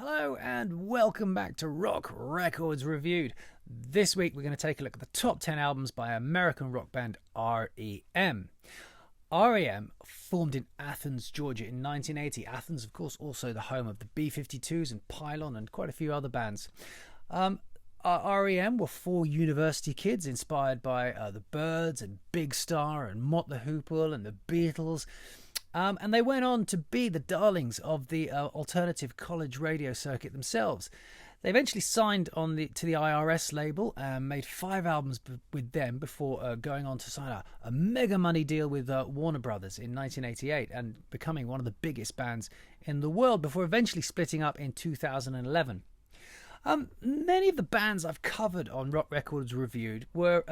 Hello and welcome back to Rock Records Reviewed. This week we're going to take a look at the top 10 albums by American rock band R.E.M. R.E.M. formed in Athens, Georgia in 1980. Athens, of course, also the home of the B-52s and Pylon and quite a few other bands. R.E.M. were four university kids inspired by the Byrds and Big Star and Mott the Hoople and the Beatles. And they went on to be the darlings of the alternative college radio circuit themselves. They eventually signed to the IRS label and made 5 albums with them before going on to sign a mega money deal with Warner Brothers in 1988 and becoming one of the biggest bands in the world before eventually splitting up in 2011. Many of the bands I've covered on Rock Records Reviewed were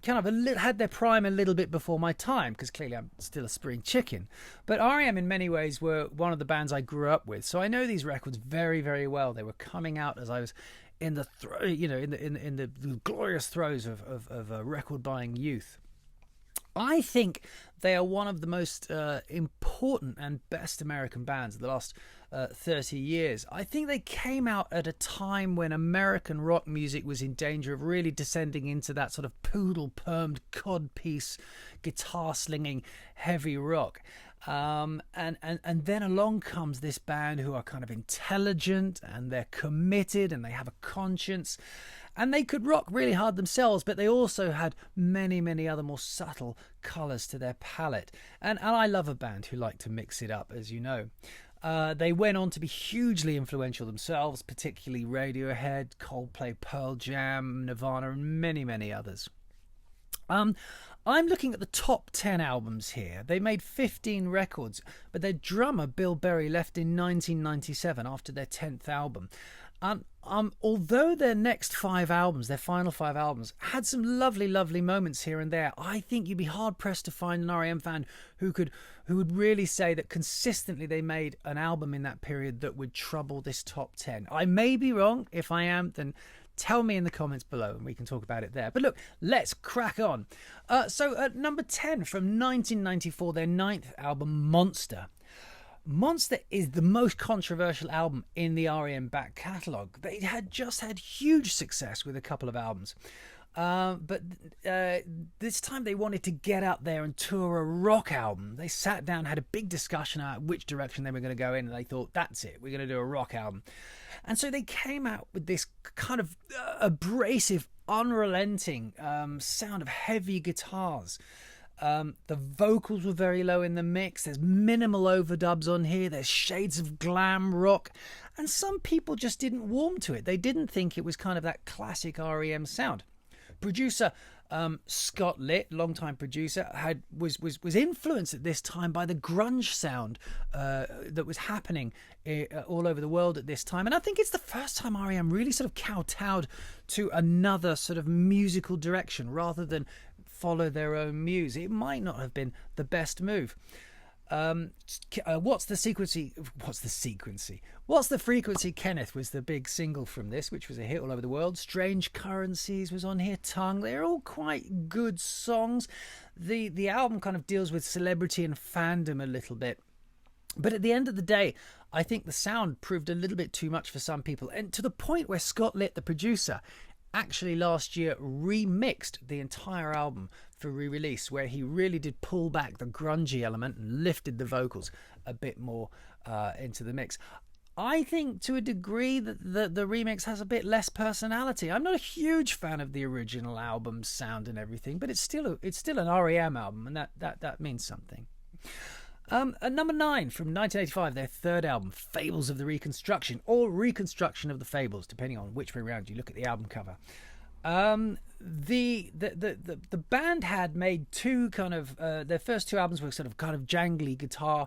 had their prime a little bit before my time, because clearly I'm still a spring chicken. But R.E.M. in many ways were one of the bands I grew up with, so I know these records very, very well. They were coming out as I was in the in the glorious throes of record buying youth. I think they are one of the most important and best American bands of the last 30 years. I think they came out at a time when American rock music was in danger of really descending into that sort of poodle-permed, codpiece, guitar-slinging heavy rock. And then along comes this band who are kind of intelligent and they're committed and they have a conscience. And they could rock really hard themselves, but they also had many, many other more subtle colours to their palette. And I love a band who like to mix it up, as you know. They went on to be hugely influential themselves, particularly Radiohead, Coldplay, Pearl Jam, Nirvana, and many, many others. I'm looking at the top 10 albums here. They made 15 records, but their drummer, Bill Berry, left in 1997 after their 10th album. Although their next 5 albums, their final 5 albums, had some lovely, lovely moments here and there, I think you'd be hard-pressed to find an R.E.M. fan who would really say that consistently they made an album in that period that would trouble this top 10. I may be wrong. If I am, then tell me in the comments below and we can talk about it there. But look, let's crack on. So at number 10 from 1994, their 9th album, Monster. Monster is the most controversial album in the R.E.M. back catalogue. They had just had huge success with a couple of albums. But this time they wanted to get out there and tour a rock album. They sat down, had a big discussion about which direction they were going to go in, and they thought, that's it, we're going to do a rock album. And so they came out with this kind of abrasive, unrelenting sound of heavy guitars. The vocals were very low in the mix. There's minimal overdubs on here. There's shades of glam rock. And some people just didn't warm to it. They didn't think it was kind of that classic R.E.M. sound. Producer Scott Litt, longtime producer, was influenced at this time by the grunge sound that was happening all over the world at this time. And I think it's the first time R.E.M. really sort of kowtowed to another sort of musical direction rather than follow their own muse. It might not have been the best move. What's the frequency? Kenneth was the big single from this, which was a hit all over the world. Strange Currencies was on here. Tongue. They're all quite good songs. The album kind of deals with celebrity and fandom a little bit. But at the end of the day, I think the sound proved a little bit too much for some people, and to the point where Scott Litt, the producer, actually last year remixed the entire album for re-release, where he really did pull back the grungy element and lifted the vocals a bit more into the mix. I think to a degree that the remix has a bit less personality. I'm not a huge fan of the original album's sound and everything, but it's still an R.E.M. album, and that means something. At number 9 from 1985, their 3rd album, Fables of the Reconstruction, or Reconstruction of the Fables, depending on which way around you look at the album cover. The band had made 2 kind of their first 2 albums were sort of kind of jangly guitar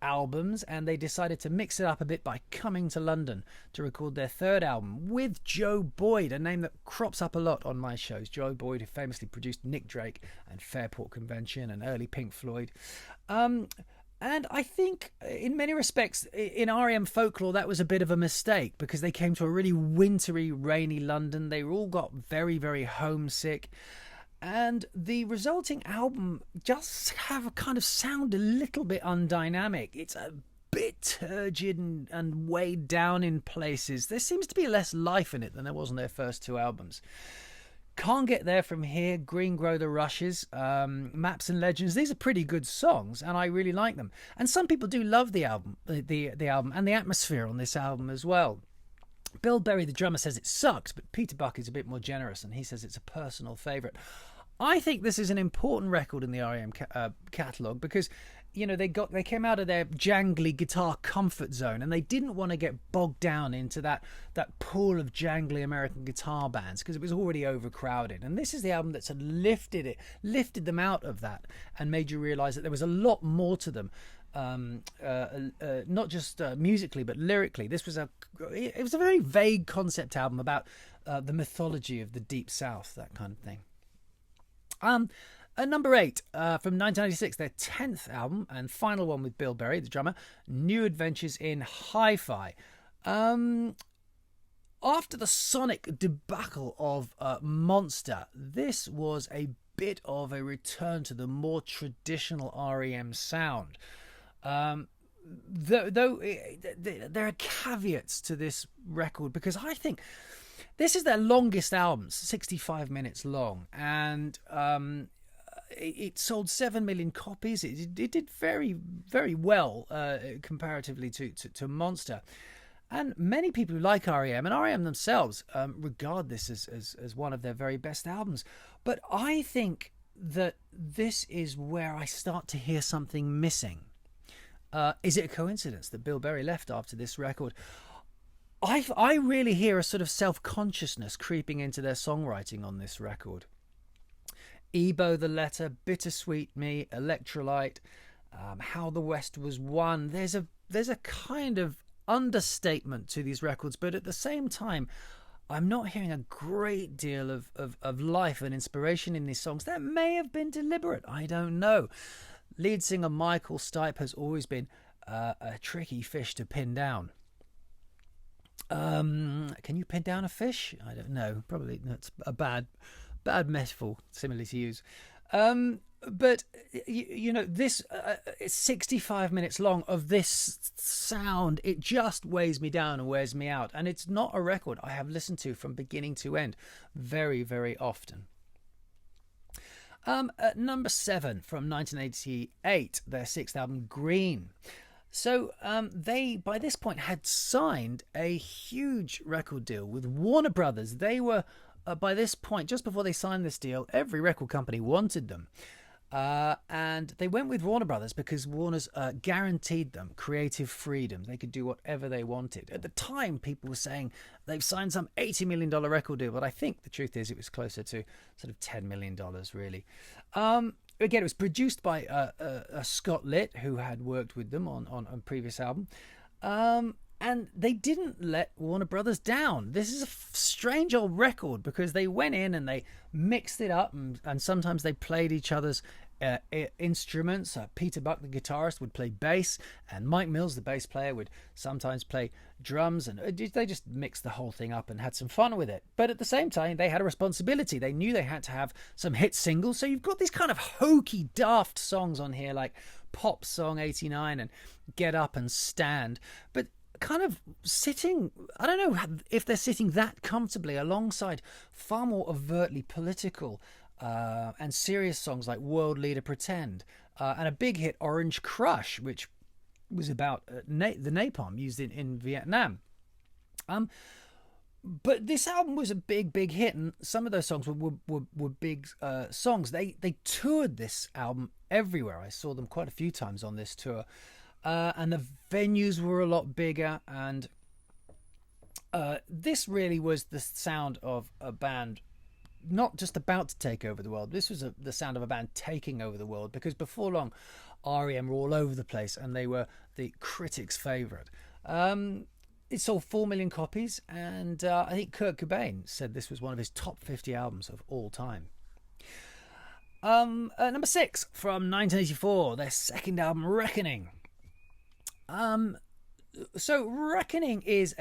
albums, and they decided to mix it up a bit by coming to London to record their 3rd album with Joe Boyd, a name that crops up a lot on my shows. Joe Boyd, who famously produced Nick Drake and Fairport Convention and early Pink Floyd. And I think in many respects in R.E.M. folklore that was a bit of a mistake, because they came to a really wintry, rainy London. They all got very, very homesick. And the resulting album just have a kind of sound a little bit undynamic. It's a bit turgid and weighed down in places. There seems to be less life in it than there was on their first two albums. Can't Get There From Here, Green Grow the Rushes, Maps and Legends. These are pretty good songs, and I really like them. And some people do love the album, the album, and the atmosphere on this album as well. Bill Berry, the drummer, says it sucks, but Peter Buck is a bit more generous, and he says it's a personal favourite. I think this is an important record in the R.E.M. catalogue because, you know, they came out of their jangly guitar comfort zone, and they didn't want to get bogged down into that pool of jangly American guitar bands because it was already overcrowded. And this is the album that's lifted them out of that and made you realise that there was a lot more to them. Not just musically but lyrically. It was a very vague concept album about the mythology of the Deep South, that kind of thing. At number 8, from 1996, their 10th album and final one with Bill Berry, the drummer, New Adventures in Hi-Fi. After the sonic debacle of Monster, this was a bit of a return to the more traditional R.E.M. sound. Though there are caveats to this record, because I think this is their longest album, 65 minutes long, and it sold 7 million copies. It did very, very well comparatively to Monster. And many people who like R.E.M. and R.E.M. themselves regard this as one of their very best albums. But I think that this is where I start to hear something missing. Is it a coincidence that Bill Berry left after this record? I really hear a sort of self-consciousness creeping into their songwriting on this record. Ebo the Letter, Bittersweet Me, Electrolyte, How the West Was Won. There's a kind of understatement to these records, but at the same time, I'm not hearing a great deal of life and inspiration in these songs. That may have been deliberate, I don't know. Lead singer Michael Stipe has always been a tricky fish to pin down. Can you pin down a fish? I don't know. Probably that's a bad metaphor, similarly to use. But you know, this it's 65 minutes long of this sound. It just weighs me down and wears me out, and it's not a record I have listened to from beginning to end very, very often. At number 7 from 1988, their 6th album, Green. So they, by this point, had signed a huge record deal with Warner Brothers. They were, by this point, just before they signed this deal, every record company wanted them. And they went with Warner Brothers because Warner's guaranteed them creative freedom. They could do whatever they wanted. At the time, people were saying they've signed some $80 million record deal, but I think the truth is it was closer to sort of $10 million, really. Again, it was produced by Scott Litt, who had worked with them on a previous album. And they didn't let Warner Brothers down. This is a strange old record because they went in and they mixed it up, and sometimes they played each other's instruments. Peter Buck, the guitarist, would play bass, and Mike Mills, the bass player, would sometimes play drums, and they just mixed the whole thing up and had some fun with it. But at the same time, they had a responsibility. They knew they had to have some hit singles, so you've got these kind of hokey, daft songs on here like Pop Song 89 and Get Up and Stand, but kind of sitting, I don't know if they're sitting that comfortably alongside far more overtly political and serious songs like World Leader Pretend and a big hit Orange Crush, which was about the napalm used in Vietnam. But this album was a big hit, and some of those songs were big songs. They toured this album everywhere. I saw them quite a few times on this tour. And the venues were a lot bigger, and this really was the sound of a band not just about to take over the world. This was the sound of a band taking over the world, because before long R.E.M. were all over the place and they were the critics' favourite. It sold 4 million copies, and I think Kurt Cobain said this was one of his top 50 albums of all time. Number 6 from 1984, their second album, Reckoning. So Reckoning is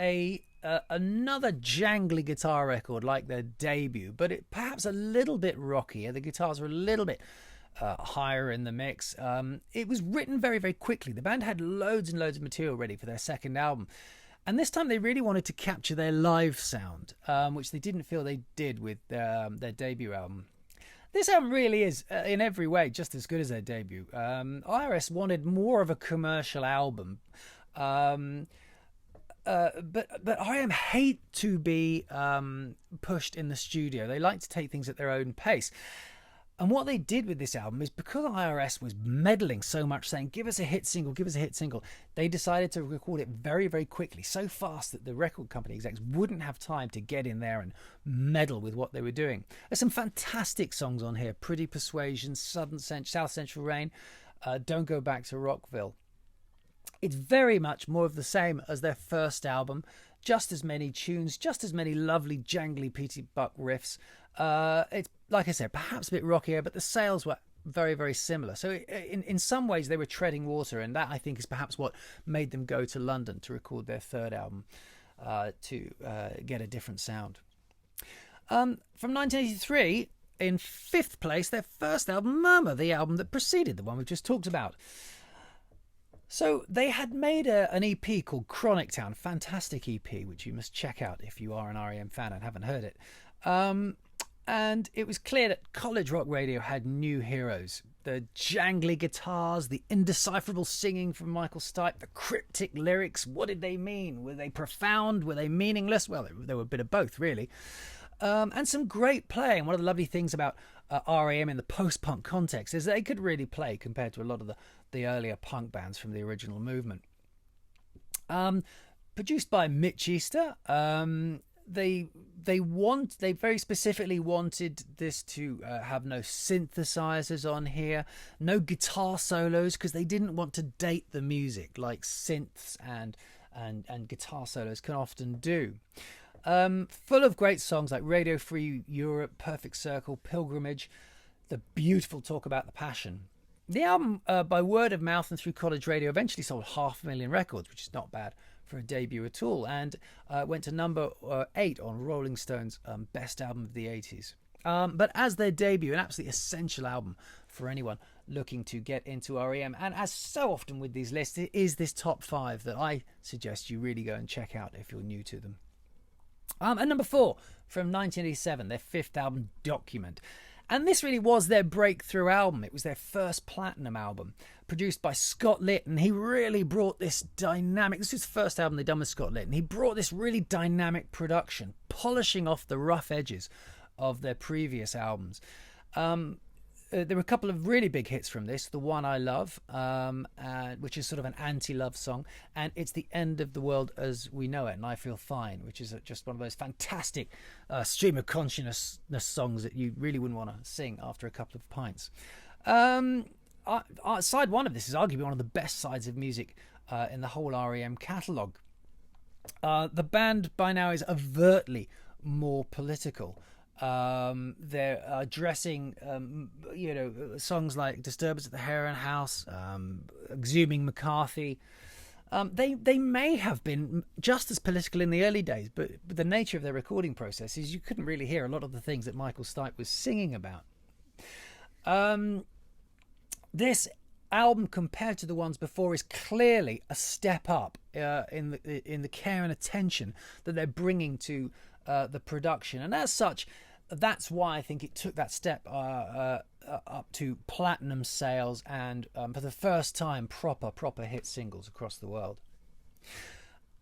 another jangly guitar record like their debut, but it perhaps a little bit rockier. The guitars are a little bit higher in the mix. It was written very, very quickly. The band had loads and loads of material ready for their second album. And this time they really wanted to capture their live sound, which they didn't feel they did with their debut album. This album really is, in every way, just as good as their debut. IRS wanted more of a commercial album. But R.E.M hate to be pushed in the studio. They like to take things at their own pace. And what they did with this album is, because IRS was meddling so much, saying, give us a hit single, give us a hit single, they decided to record it very, very quickly, so fast that the record company execs wouldn't have time to get in there and meddle with what they were doing. There's some fantastic songs on here: Pretty Persuasion, South Central Rain, Don't Go Back to Rockville. It's very much more of the same as their first album. Just as many tunes, just as many lovely jangly Peter Buck riffs. It's, like I said, perhaps a bit rockier, but the sales were very, very similar. So in some ways they were treading water, and that, I think, is perhaps what made them go to London to record their third album, to get a different sound. From 1983, in fifth place, their first album, Murmur, the album that preceded the one we've just talked about. So they had made an EP called Chronic Town, fantastic EP, which you must check out if you are an R.E.M fan and haven't heard it. And it was clear that college rock radio had new heroes. The jangly guitars, the indecipherable singing from Michael Stipe, the cryptic lyrics. What did they mean? Were they profound? Were they meaningless? Well, they were a bit of both, really. And some great playing. One of the lovely things about R.E.M in the post-punk context is they could really play compared to a lot of the earlier punk bands from the original movement. Produced by Mitch Easter, they very specifically wanted this to have no synthesizers on here, no guitar solos, because they didn't want to date the music like synths and guitar solos can often do. Full of great songs like Radio Free Europe, Perfect Circle, Pilgrimage, the beautiful Talk About the Passion. The album, by word of mouth and through college radio, eventually sold 500,000 records, which is not bad for a debut at all, and went to number 8 on Rolling Stone's Best Album of the 80s. But as their debut, an absolutely essential album for anyone looking to get into R.E.M. And as so often with these lists, it is this top 5 that I suggest you really go and check out if you're new to them. And number 4, from 1987, their fifth album, Document. And this really was their breakthrough album. It was their first platinum album, produced by Scott Litton. He really brought this dynamic... This was the first album they'd done with Scott Litton. He brought this really dynamic production, polishing off the rough edges of their previous albums. There were a couple of really big hits from this. The One I Love, which is sort of an anti-love song, and It's the End of the World as We Know It, and I Feel Fine, which is just one of those fantastic stream of consciousness songs that you really wouldn't want to sing after a couple of pints. Side 1 of this is arguably one of the best sides of music in the whole R.E.M. catalogue. The band by now is overtly more political. They're addressing, songs like Disturbance at the Heron House, Exhuming McCarthy. They may have been just as political in the early days, but the nature of their recording process is you couldn't really hear a lot of the things that Michael Stipe was singing about. This album, compared to the ones before, is clearly a step up in the care and attention that they're bringing to the production, and as such, that's why I think it took that step up to platinum sales and for the first time proper hit singles across the world.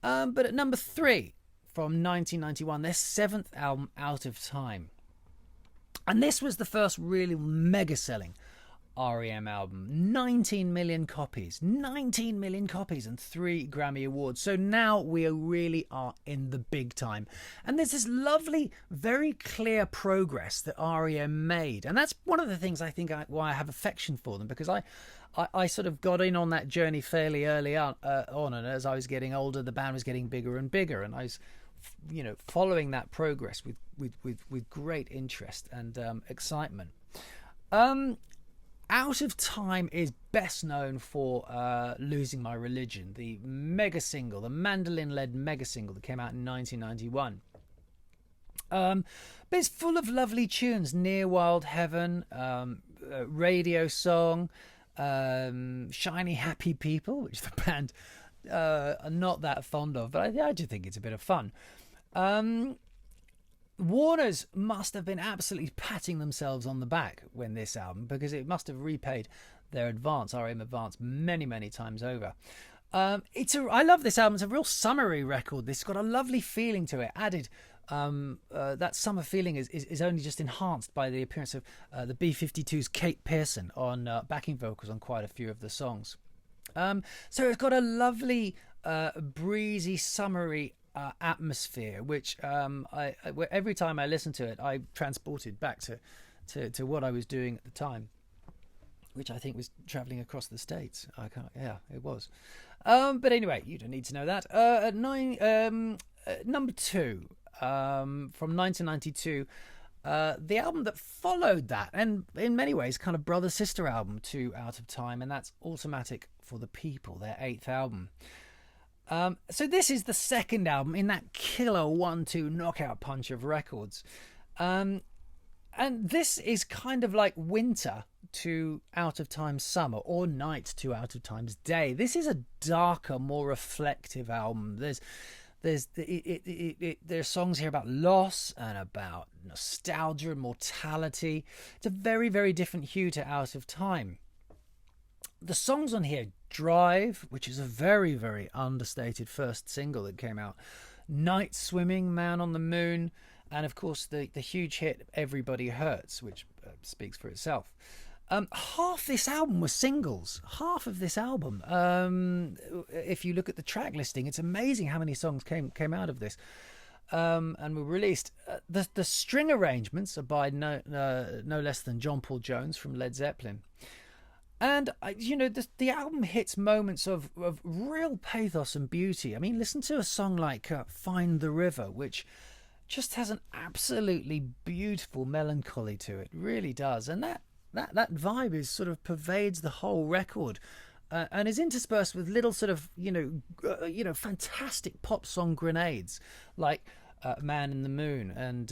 But at number 3 from 1991, their 7th album, Out of Time, and this was the first really mega selling R.E.M. album. 19 million copies and 3 Grammy Awards. So now we really are in the big time. And there's this lovely, very clear progress that R.E.M. made. And that's one of the things I think why I have affection for them, because I sort of got in on that journey fairly early on, and as I was getting older, the band was getting bigger and bigger, and I was, following that progress with great interest and excitement. Out of Time is best known for Losing My Religion, the mega single, the mandolin-led mega single that came out in 1991. But it's full of lovely tunes: Near Wild Heaven, radio song, Shiny Happy People, which the band are not that fond of, but I just think it's a bit of fun. Warner's must have been absolutely patting themselves on the back when this album, because it must have repaid their advance, R.E.M. advance, many times over. I love this album. It's a real summery record. This got a lovely feeling to it. Added that summer feeling is only just enhanced by the appearance of the B-52's Kate Pearson on backing vocals on quite a few of the songs. So it's got a lovely, breezy, summery atmosphere, which every time I listen to it, I transported back to what I was doing at the time, which I think was travelling across the States. It was. But anyway, you don't need to know that. Number 2, from 1992, the album that followed that, and in many ways kind of brother-sister album to Out of Time, and that's Automatic for the People, their 8th album. So this is the second album in that killer 1-2 knockout punch of records. And this is kind of like winter to Out of Time's summer, or night to Out of Time's day. This is a darker, more reflective album. There's songs here about loss and about nostalgia and mortality. It's a very, very different hue to Out of Time. The songs on here, Drive, which is a very, very understated first single that came out, Night Swimming, Man on the Moon, and of course the huge hit Everybody Hurts, which speaks for itself. Half this album was singles. Half of this album. If you look at the track listing, it's amazing how many songs came out of this, and were released. The string arrangements are by no less than John Paul Jones from Led Zeppelin. And, the album hits moments of real pathos and beauty. I mean, listen to a song like Find the River, which just has an absolutely beautiful melancholy to it. It really does. And that vibe is sort of pervades the whole record, and is interspersed with little sort of, fantastic pop song grenades like Man in the Moon and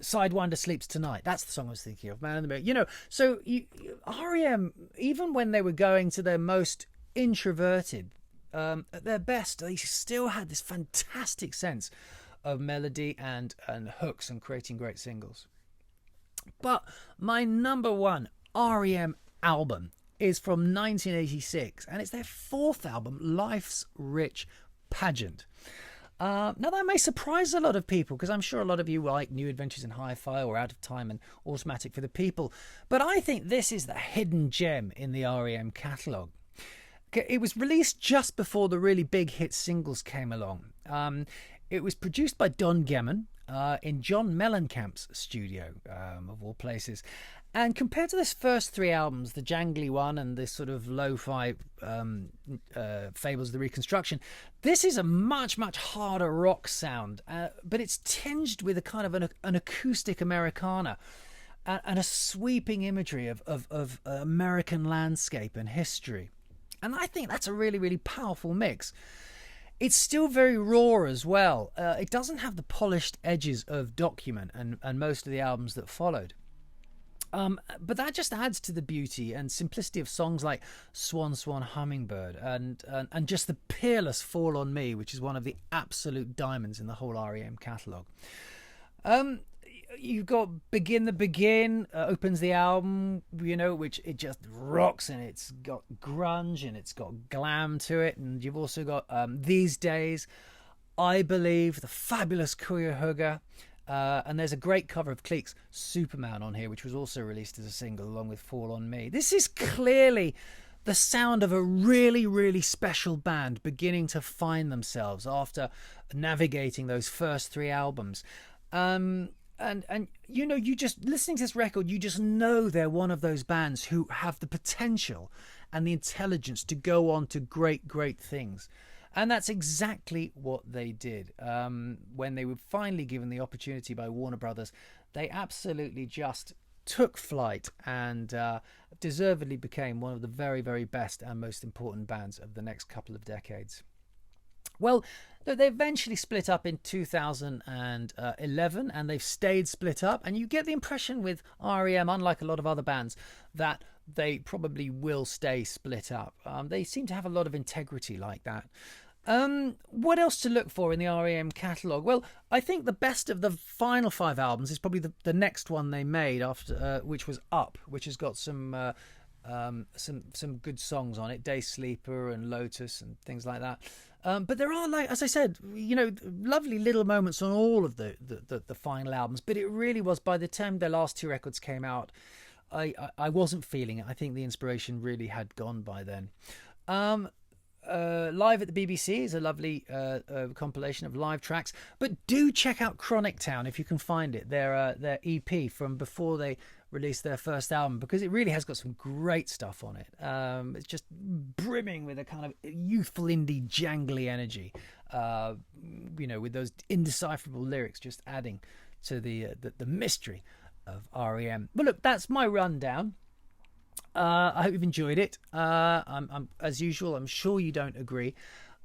Sidewinder Sleeps Tonight. That's the song I was thinking of, Man in the Moon. So R.E.M., even when they were going to their most introverted, at their best, they still had this fantastic sense of melody and hooks and creating great singles. But my number 1 R.E.M. album is from 1986, and it's their 4th album, Life's Rich Pageant. Now that may surprise a lot of people, because I'm sure a lot of you like New Adventures in Hi-Fi or Out of Time and Automatic for the People, but I think this is the hidden gem in the R.E.M. catalogue. It was released just before the really big hit singles came along. It was produced by Don Gehman in John Mellencamp's studio, of all places. And compared to this first 3 albums, the jangly one and this sort of lo-fi Fables of the Reconstruction, this is a much, much harder rock sound, but it's tinged with a kind of an acoustic Americana and a sweeping imagery of American landscape and history. And I think that's a really, really powerful mix. It's still very raw as well. It doesn't have the polished edges of Document and most of the albums that followed. But that just adds to the beauty and simplicity of songs like Swan Swan Hummingbird and just the peerless Fall on Me, which is one of the absolute diamonds in the whole R.E.M. catalogue. You've got Begin the Begin, opens the album, which it just rocks, and it's got grunge and it's got glam to it. And you've also got These Days, I Believe, the fabulous Cuyahoga, and there's a great cover of Cleek's Superman on here, which was also released as a single along with Fall on Me. This is clearly the sound of a really, really special band beginning to find themselves after navigating those first 3 albums. And you just listening to this record, you just know they're one of those bands who have the potential and the intelligence to go on to great, great things. And that's exactly what they did. When they were finally given the opportunity by Warner Brothers, they absolutely just took flight and deservedly became one of the very, very best and most important bands of the next couple of decades. Well, they eventually split up in 2011, and they've stayed split up. And you get the impression with R.E.M., unlike a lot of other bands, that they probably will stay split up. They seem to have a lot of integrity like that. What else to look for in the R.E.M. catalogue? Well, I think the best of the final 5 albums is probably the next one they made after, which was Up, which has got some good songs on it, Day Sleeper and Lotus and things like that. But there are, like, as I said, lovely little moments on all of the final albums. But it really was, by the time their last 2 records came out, I wasn't feeling it. I think the inspiration really had gone by then. Live at the BBC is a lovely compilation of live tracks, but do check out Chronic Town if you can find it. Their EP from before they released their first album, because it really has got some great stuff on it. It's just brimming with a kind of youthful indie jangly energy, with those indecipherable lyrics just adding to the mystery of R.E.M. But look, that's my rundown. I hope you've enjoyed it. I'm as usual, I'm sure you don't agree.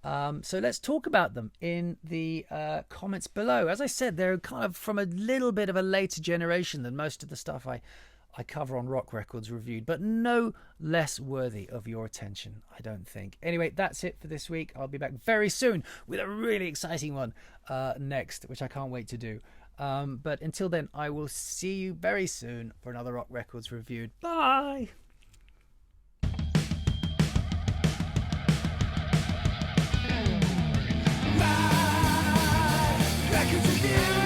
So let's talk about them in the comments below. As I said, they're kind of from a little bit of a later generation than most of the stuff I cover on Rock Records Reviewed, but no less worthy of your attention, I don't think. Anyway, that's it for this week. I'll be back very soon with a really exciting one next, which I can't wait to do. But until then, I will see you very soon for another Rock Records Reviewed. Bye! Records Reviewed.